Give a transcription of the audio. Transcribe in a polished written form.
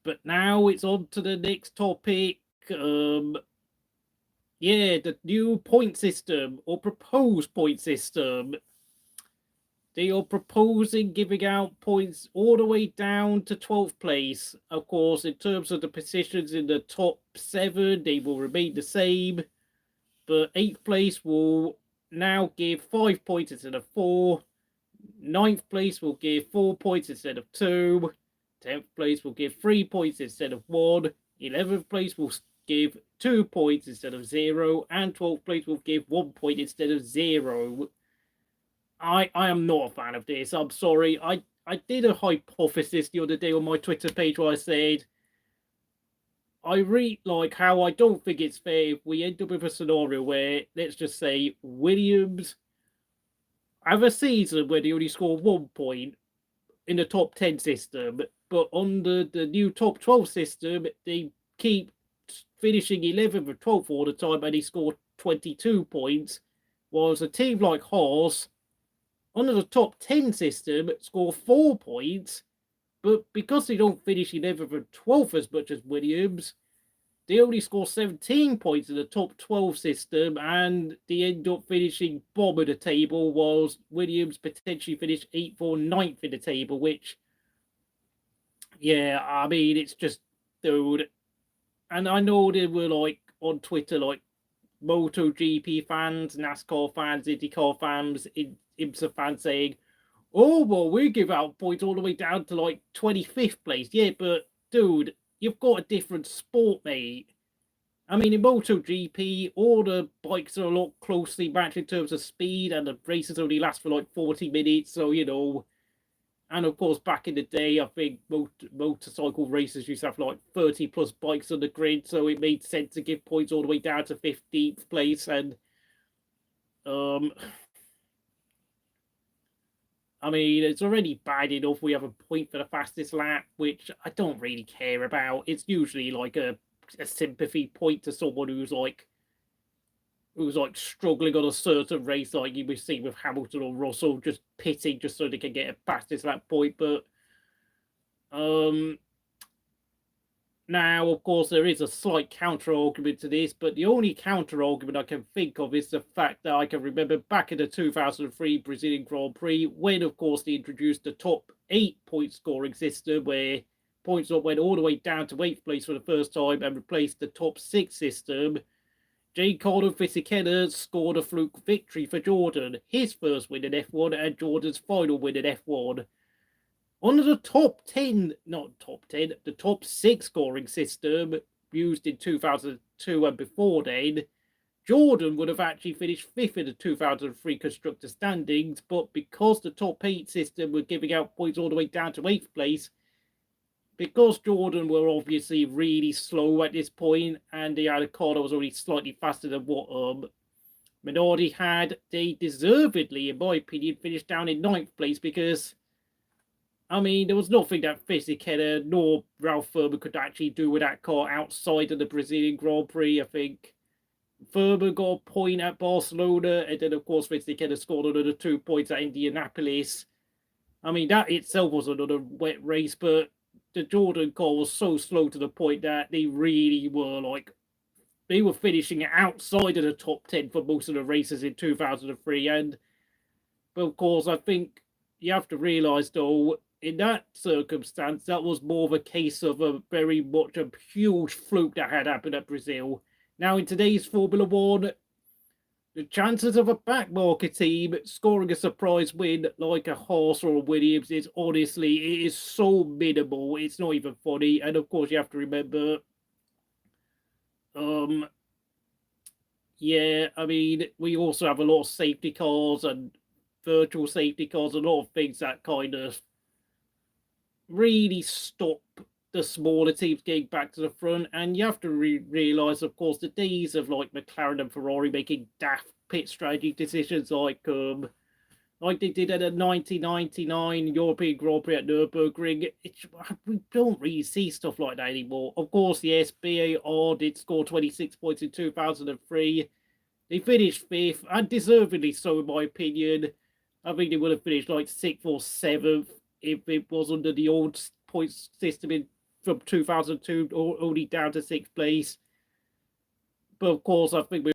But now it's on to the next topic. The new point system or proposed point system. They are proposing giving out points all the way down to 12th place. Of course, in terms of the positions in the top 7, they will remain the same. But 8th place will now give 5 points instead of 4. 9th place will give 4 points instead of 2. 10th place will give 3 points instead of 1. 11th place will give 2 points instead of 0. And 12th place will give 1 point instead of 0. I am not a fan of this. I'm sorry. I did a hypothesis the other day on my Twitter page where I said I really like how I don't think it's fair if we end up with a scenario where, let's just say, Williams have a season where they only score 1 point in the top 10 system, but on the new top 12 system, they keep finishing 11th or 12th all the time and they score 22 points, whilst a team like Haas, under the top 10 system, score 4 points, but because they don't finish 11th and 12th as much as Williams, they only score 17 points in the top 12 system, and they end up finishing bottom of the table, whilst Williams potentially finish 8th or 9th in the table, which, yeah, I mean, it's just, dude. And I know they were, like, on Twitter, like, MotoGP fans, NASCAR fans, IndyCar fans, IMSA fans saying, oh, well, we give out points all the way down to, like, 25th place. Yeah, but, dude, you've got a different sport, mate. I mean, in MotoGP, all the bikes are a lot closely matched in terms of speed, and the races only last for, like, 40 minutes, so, you know. And, of course, back in the day, I think motorcycle races used to have, like, 30-plus bikes on the grid, so it made sense to give points all the way down to 15th place, and, I mean, it's already bad enough we have a point for the fastest lap, which I don't really care about. It's usually like a sympathy point to someone who's like struggling on a certain race, like you would see with Hamilton or Russell, just pitting just so they can get a fastest lap point. But now, of course, there is a slight counter-argument to this, but the only counter-argument I can think of is the fact that I can remember back in the 2003 Brazilian Grand Prix, when, of course, they introduced the top 8 point scoring system, where points went all the way down to 8th place for the first time and replaced the top 6 system. Giancarlo Fisichella scored a fluke victory for Jordan, his first win in F1 and Jordan's final win in F1. Under the top 6 scoring system used in 2002 and before then, Jordan would have actually finished 5th in the 2003 constructor standings, but because the top 8 system were giving out points all the way down to 8th place, because Jordan were obviously really slow at this point, and they had a car that was already slightly faster than what Minardi had, they deservedly, in my opinion, finished down in 9th place, because I mean, there was nothing that Fisichella nor Ralph Furman could actually do with that car outside of the Brazilian Grand Prix. I think Furman got a point at Barcelona, and then, of course, Fisichella scored another 2 points at Indianapolis. I mean, that itself was another wet race, but the Jordan car was so slow to the point that they really were, like, they were finishing outside of the top 10 for most of the races in 2003. But, of course, I think you have to realise, though, in that circumstance, that was more of a case of a very much a huge fluke that had happened at Brazil. Now, in today's Formula One, the chances of a backmarket team scoring a surprise win like a Haas or a Williams is honestly, it is so minimal. It's not even funny. And of course, you have to remember, yeah, I mean, we also have a lot of safety cars and virtual safety cars, a lot of things that kind of really stop the smaller teams getting back to the front. And you have to realise, of course, the days of like McLaren and Ferrari making daft pit strategy decisions like they did at the 1999 European Grand Prix at Nürburgring. We don't really see stuff like that anymore. Of course, yes, BAR did score 26 points in 2003. They finished 5th, and deservedly so, in my opinion. I think they would have finished like 6th or 7th if it was under the old points system in from 2002 only down to 6th place. But of course, I think we're